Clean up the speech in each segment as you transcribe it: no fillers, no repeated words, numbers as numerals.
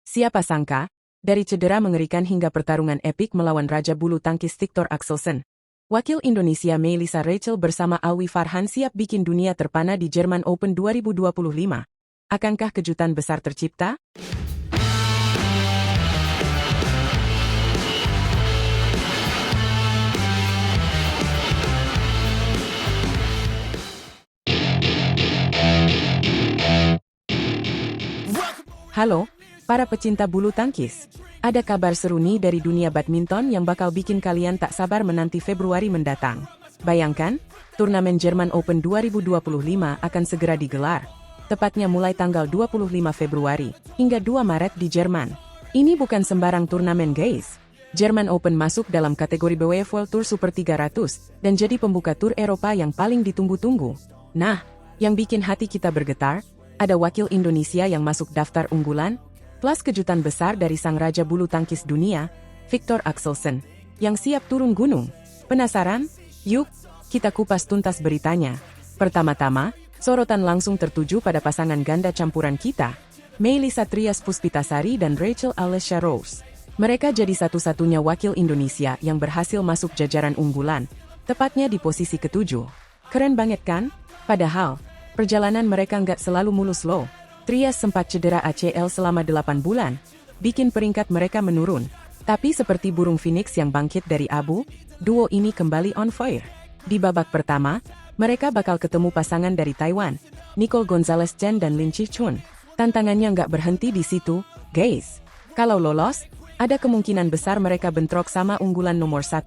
Siapa sangka, dari cedera mengerikan hingga pertarungan epik melawan Raja Bulu Tangkis Viktor Axelsen. Wakil Indonesia Mellisa Rachel bersama Alwi Farhan siap bikin dunia terpana di Jerman Open 2025. Akankah kejutan besar tercipta? Halo, para pecinta bulu tangkis. Ada kabar seru nih dari dunia badminton yang bakal bikin kalian tak sabar menanti Februari mendatang. Bayangkan, turnamen Jerman Open 2025 akan segera digelar. Tepatnya mulai tanggal 25 Februari hingga 2 Maret di Jerman. Ini bukan sembarang turnamen guys. Jerman Open masuk dalam kategori BWF World Tour Super 300 dan jadi pembuka tur Eropa yang paling ditunggu-tunggu. Nah, yang bikin hati kita bergetar, ada wakil Indonesia yang masuk daftar unggulan, plus kejutan besar dari sang raja bulu tangkis dunia, Viktor Axelsen, yang siap turun gunung. Penasaran? Yuk, kita kupas tuntas beritanya. Pertama-tama, sorotan langsung tertuju pada pasangan ganda campuran kita, Mellisa Trias Puspitasari dan Rachel Alessia Rose. Mereka jadi satu-satunya wakil Indonesia yang berhasil masuk jajaran unggulan, tepatnya di posisi ke-7. Keren banget kan? Padahal, perjalanan mereka nggak selalu mulus loh. Trias sempat cedera ACL selama 8 bulan, bikin peringkat mereka menurun. Tapi seperti burung phoenix yang bangkit dari abu, duo ini kembali on fire. Di babak pertama, mereka bakal ketemu pasangan dari Taiwan, Nicole Gonzalez Chen dan Lin Chi-chun. Tantangannya nggak berhenti di situ, guys. Kalau lolos, ada kemungkinan besar mereka bentrok sama unggulan nomor 1,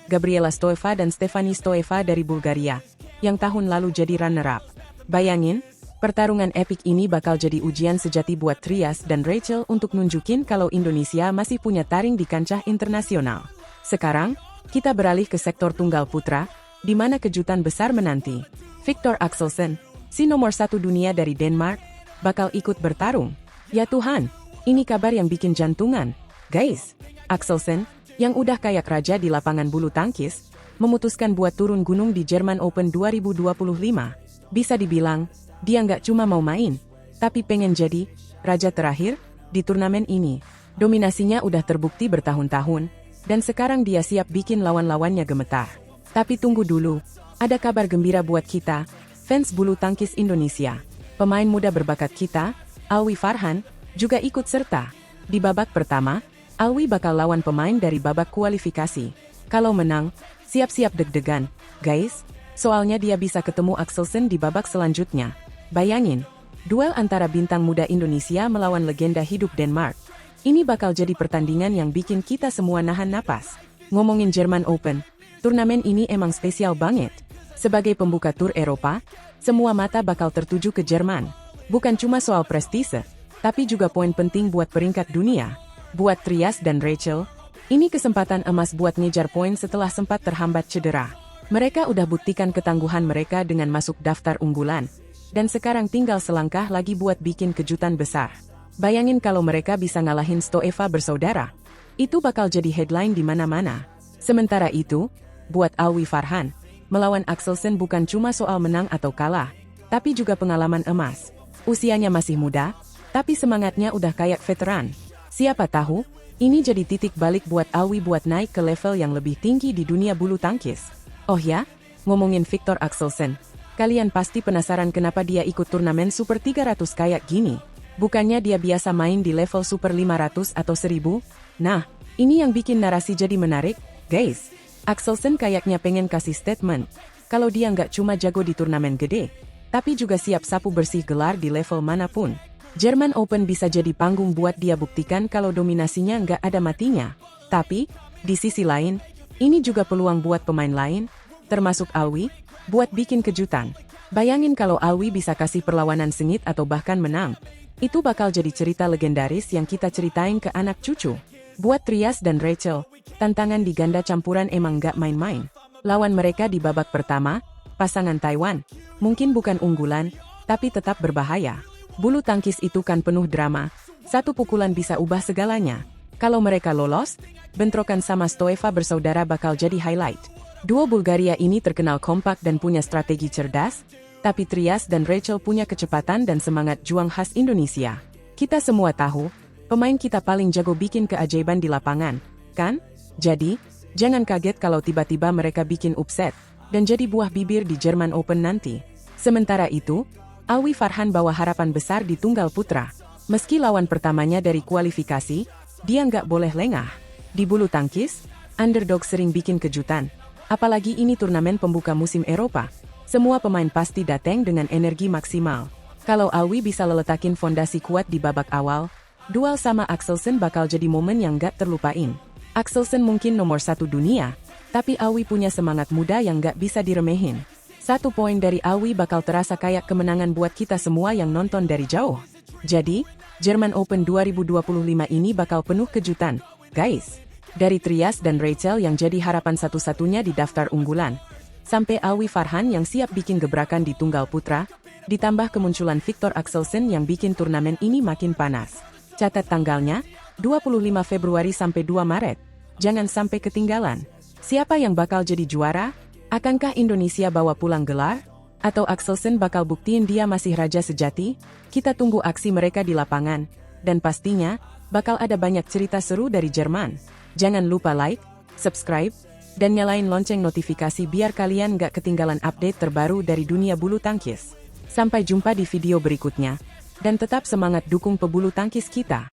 Gabriela Stoeva dan Stefani Stoeva dari Bulgaria, yang tahun lalu jadi runner-up. Bayangin, pertarungan epik ini bakal jadi ujian sejati buat Trias dan Rachel untuk nunjukin kalau Indonesia masih punya taring di kancah internasional. Sekarang, kita beralih ke sektor tunggal putra, di mana kejutan besar menanti. Viktor Axelsen, si nomor 1 dunia dari Denmark, bakal ikut bertarung. Ya Tuhan, ini kabar yang bikin jantungan. Guys, Axelsen, yang udah kayak raja di lapangan bulu tangkis, memutuskan buat turun gunung di Jerman Open 2025. Bisa dibilang, dia nggak cuma mau main, tapi pengen jadi raja terakhir di turnamen ini. Dominasinya udah terbukti bertahun-tahun, dan sekarang dia siap bikin lawan-lawannya gemetar. Tapi tunggu dulu, ada kabar gembira buat kita, fans bulu tangkis Indonesia. Pemain muda berbakat kita, Alwi Farhan, juga ikut serta. Di babak pertama, Alwi bakal lawan pemain dari babak kualifikasi. Kalau menang, siap-siap deg-degan, guys. Soalnya dia bisa ketemu Axelsen di babak selanjutnya. Bayangin, duel antara bintang muda Indonesia melawan legenda hidup Denmark. Ini bakal jadi pertandingan yang bikin kita semua nahan napas. Ngomongin Jerman Open, turnamen ini emang spesial banget. Sebagai pembuka tur Eropa, semua mata bakal tertuju ke Jerman. Bukan cuma soal prestise, tapi juga poin penting buat peringkat dunia. Buat Trias dan Rachel, ini kesempatan emas buat ngejar poin setelah sempat terhambat cedera. Mereka udah buktikan ketangguhan mereka dengan masuk daftar unggulan, dan sekarang tinggal selangkah lagi buat bikin kejutan besar. Bayangin kalau mereka bisa ngalahin Stoeva bersaudara. Itu bakal jadi headline di mana-mana. Sementara itu, buat Alwi Farhan, melawan Axelsen bukan cuma soal menang atau kalah, tapi juga pengalaman emas. Usianya masih muda, tapi semangatnya udah kayak veteran. Siapa tahu, ini jadi titik balik buat Alwi buat naik ke level yang lebih tinggi di dunia bulu tangkis. Oh ya, ngomongin Viktor Axelsen, kalian pasti penasaran kenapa dia ikut turnamen Super 300 kayak gini. Bukannya dia biasa main di level Super 500 atau 1000? Nah, ini yang bikin narasi jadi menarik, guys. Axelsen kayaknya pengen kasih statement, kalau dia nggak cuma jago di turnamen gede, tapi juga siap sapu bersih gelar di level manapun. Jerman Open bisa jadi panggung buat dia buktikan kalau dominasinya nggak ada matinya. Tapi, di sisi lain, ini juga peluang buat pemain lain, termasuk Alwi, buat bikin kejutan. Bayangin kalau Alwi bisa kasih perlawanan sengit atau bahkan menang. Itu bakal jadi cerita legendaris yang kita ceritain ke anak cucu. Buat Trias dan Rachel, tantangan di ganda campuran emang gak main-main. Lawan mereka di babak pertama, pasangan Taiwan, mungkin bukan unggulan, tapi tetap berbahaya. Bulu tangkis itu kan penuh drama, satu pukulan bisa ubah segalanya. Kalau mereka lolos, bentrokan sama Stoeva bersaudara bakal jadi highlight. Duo Bulgaria ini terkenal kompak dan punya strategi cerdas, tapi Trias dan Rachel punya kecepatan dan semangat juang khas Indonesia. Kita semua tahu, Pemain kita paling jago bikin keajaiban di lapangan, kan? Jadi, jangan kaget kalau tiba-tiba mereka bikin upset dan jadi buah bibir di German Open nanti. Sementara itu, Alwi Farhan bawa harapan besar di tunggal putra. Meski lawan pertamanya dari kualifikasi, dia nggak boleh lengah. Di bulu tangkis, underdog sering bikin kejutan. Apalagi ini turnamen pembuka musim Eropa. Semua pemain pasti datang dengan energi maksimal. Kalau Alwi bisa leletakin fondasi kuat di babak awal, duel sama Axelsen bakal jadi momen yang gak terlupain. Axelsen mungkin nomor 1 dunia, tapi Alwi punya semangat muda yang gak bisa diremehin. 1 poin dari Alwi bakal terasa kayak kemenangan buat kita semua yang nonton dari jauh. Jadi, German Open 2025 ini bakal penuh kejutan, guys. Dari Trias dan Rachel yang jadi harapan satu-satunya di daftar unggulan, sampai Alwi Farhan yang siap bikin gebrakan di tunggal putra, ditambah kemunculan Viktor Axelsen yang bikin turnamen ini makin panas. Catat tanggalnya, 25 Februari sampai 2 Maret. Jangan sampai ketinggalan. Siapa yang bakal jadi juara? Akankah Indonesia bawa pulang gelar? Atau Axelsen bakal buktiin dia masih raja sejati? Kita tunggu aksi mereka di lapangan. Dan pastinya, bakal ada banyak cerita seru dari Jerman. Jangan lupa like, subscribe, dan nyalain lonceng notifikasi biar kalian gak ketinggalan update terbaru dari dunia bulu tangkis. Sampai jumpa di video berikutnya. Dan tetap semangat dukung pebulu tangkis kita.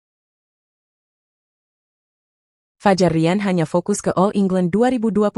Fajar Rian hanya fokus ke All England 2025.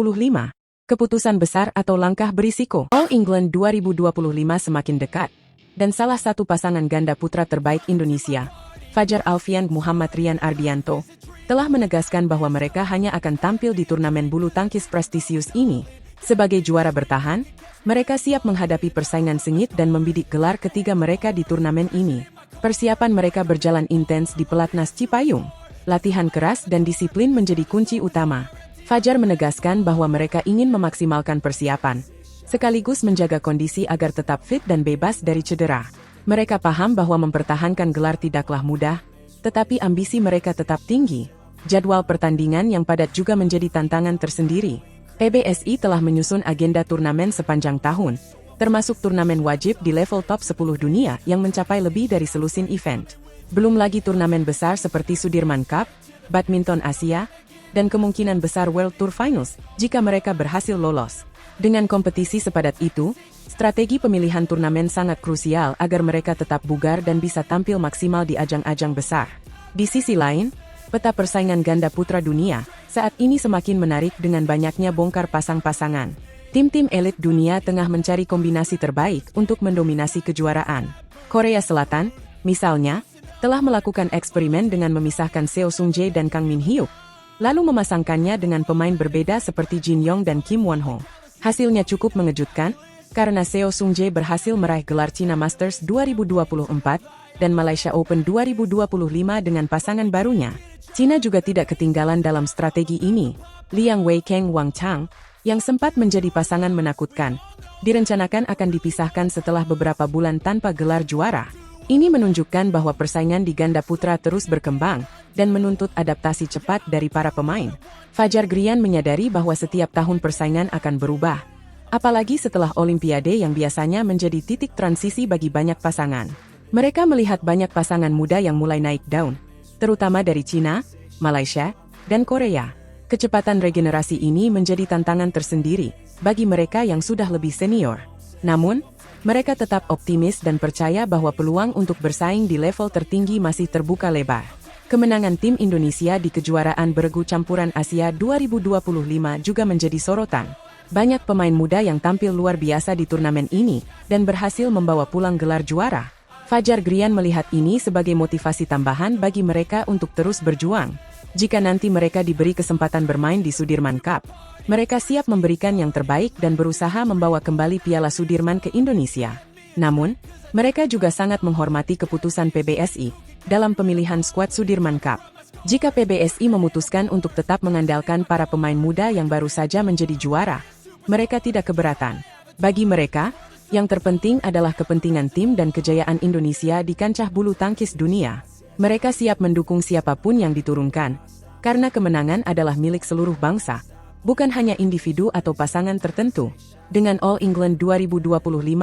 Keputusan besar atau langkah berisiko. All England 2025 semakin dekat. Dan salah satu pasangan ganda putra terbaik Indonesia, Fajar Alfian Muhammad Rian Ardianto, telah menegaskan bahwa mereka hanya akan tampil di turnamen bulu tangkis prestisius ini. Sebagai juara bertahan, mereka siap menghadapi persaingan sengit dan membidik gelar ketiga mereka di turnamen ini. Persiapan mereka berjalan intens di Pelatnas Cipayung. Latihan keras dan disiplin menjadi kunci utama. Fajar menegaskan bahwa mereka ingin memaksimalkan persiapan, sekaligus menjaga kondisi agar tetap fit dan bebas dari cedera. Mereka paham bahwa mempertahankan gelar tidaklah mudah, tetapi ambisi mereka tetap tinggi. Jadwal pertandingan yang padat juga menjadi tantangan tersendiri. PBSI telah menyusun agenda turnamen sepanjang tahun, termasuk turnamen wajib di level top 10 dunia yang mencapai lebih dari selusin event. Belum lagi turnamen besar seperti Sudirman Cup, Badminton Asia, dan kemungkinan besar World Tour Finals jika mereka berhasil lolos. Dengan kompetisi sepadat itu, strategi pemilihan turnamen sangat krusial agar mereka tetap bugar dan bisa tampil maksimal di ajang-ajang besar. Di sisi lain, peta persaingan ganda putra dunia saat ini semakin menarik dengan banyaknya bongkar pasang-pasangan. Tim-tim elit dunia tengah mencari kombinasi terbaik untuk mendominasi kejuaraan. Korea Selatan, misalnya, telah melakukan eksperimen dengan memisahkan Seo Sung-jae dan Kang Min Hyuk, lalu memasangkannya dengan pemain berbeda seperti Jin Yong dan Kim Won Ho. Hasilnya cukup mengejutkan, karena Seo Sung-jae berhasil meraih gelar China Masters 2024 dan Malaysia Open 2025 dengan pasangan barunya. China juga tidak ketinggalan dalam strategi ini. Liang Wei-keng Wang Chang, yang sempat menjadi pasangan menakutkan, direncanakan akan dipisahkan setelah beberapa bulan tanpa gelar juara. Ini menunjukkan bahwa persaingan di ganda putra terus berkembang dan menuntut adaptasi cepat dari para pemain. Fajar Rian menyadari bahwa setiap tahun persaingan akan berubah. Apalagi setelah Olimpiade yang biasanya menjadi titik transisi bagi banyak pasangan. Mereka melihat banyak pasangan muda yang mulai naik daun, terutama dari China, Malaysia, dan Korea. Kecepatan regenerasi ini menjadi tantangan tersendiri bagi mereka yang sudah lebih senior. Namun, mereka tetap optimis dan percaya bahwa peluang untuk bersaing di level tertinggi masih terbuka lebar. Kemenangan tim Indonesia di kejuaraan beregu campuran Asia 2025 juga menjadi sorotan. Banyak pemain muda yang tampil luar biasa di turnamen ini dan berhasil membawa pulang gelar juara. Fajar Rian melihat ini sebagai motivasi tambahan bagi mereka untuk terus berjuang. Jika nanti mereka diberi kesempatan bermain di Sudirman Cup, mereka siap memberikan yang terbaik dan berusaha membawa kembali Piala Sudirman ke Indonesia. Namun, mereka juga sangat menghormati keputusan PBSI dalam pemilihan skuad Sudirman Cup. Jika PBSI memutuskan untuk tetap mengandalkan para pemain muda yang baru saja menjadi juara, mereka tidak keberatan. Bagi mereka, yang terpenting adalah kepentingan tim dan kejayaan Indonesia di kancah bulu tangkis dunia. Mereka siap mendukung siapapun yang diturunkan, karena kemenangan adalah milik seluruh bangsa, bukan hanya individu atau pasangan tertentu. Dengan All England 2025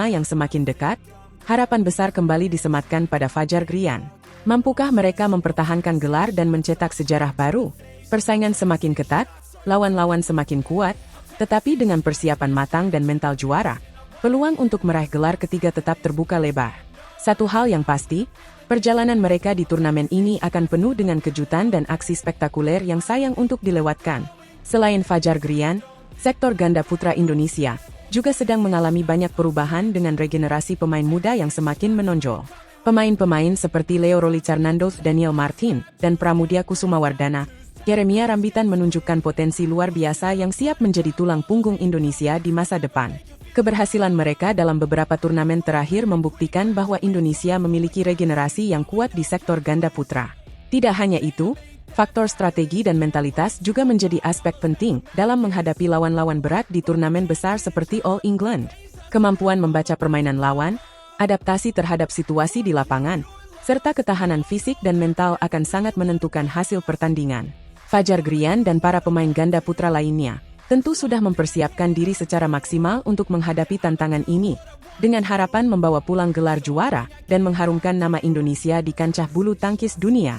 yang semakin dekat, harapan besar kembali disematkan pada Fajar Rian. Mampukah mereka mempertahankan gelar dan mencetak sejarah baru? Persaingan semakin ketat, lawan-lawan semakin kuat, tetapi dengan persiapan matang dan mental juara, peluang untuk meraih gelar ketiga tetap terbuka lebar. Satu hal yang pasti, perjalanan mereka di turnamen ini akan penuh dengan kejutan dan aksi spektakuler yang sayang untuk dilewatkan. Selain Fajar Grian, sektor ganda putra Indonesia juga sedang mengalami banyak perubahan dengan regenerasi pemain muda yang semakin menonjol. Pemain-pemain seperti Leo Rolicarnando, Daniel Martin, dan Pramudia Kusumawardana, Jeremia Rambitan menunjukkan potensi luar biasa yang siap menjadi tulang punggung Indonesia di masa depan. Keberhasilan mereka dalam beberapa turnamen terakhir membuktikan bahwa Indonesia memiliki regenerasi yang kuat di sektor ganda putra. Tidak hanya itu, faktor strategi dan mentalitas juga menjadi aspek penting dalam menghadapi lawan-lawan berat di turnamen besar seperti All England. Kemampuan membaca permainan lawan, adaptasi terhadap situasi di lapangan, serta ketahanan fisik dan mental akan sangat menentukan hasil pertandingan. Fajar Grian dan para pemain ganda putra lainnya tentu sudah mempersiapkan diri secara maksimal untuk menghadapi tantangan ini, dengan harapan membawa pulang gelar juara dan mengharumkan nama Indonesia di kancah bulu tangkis dunia.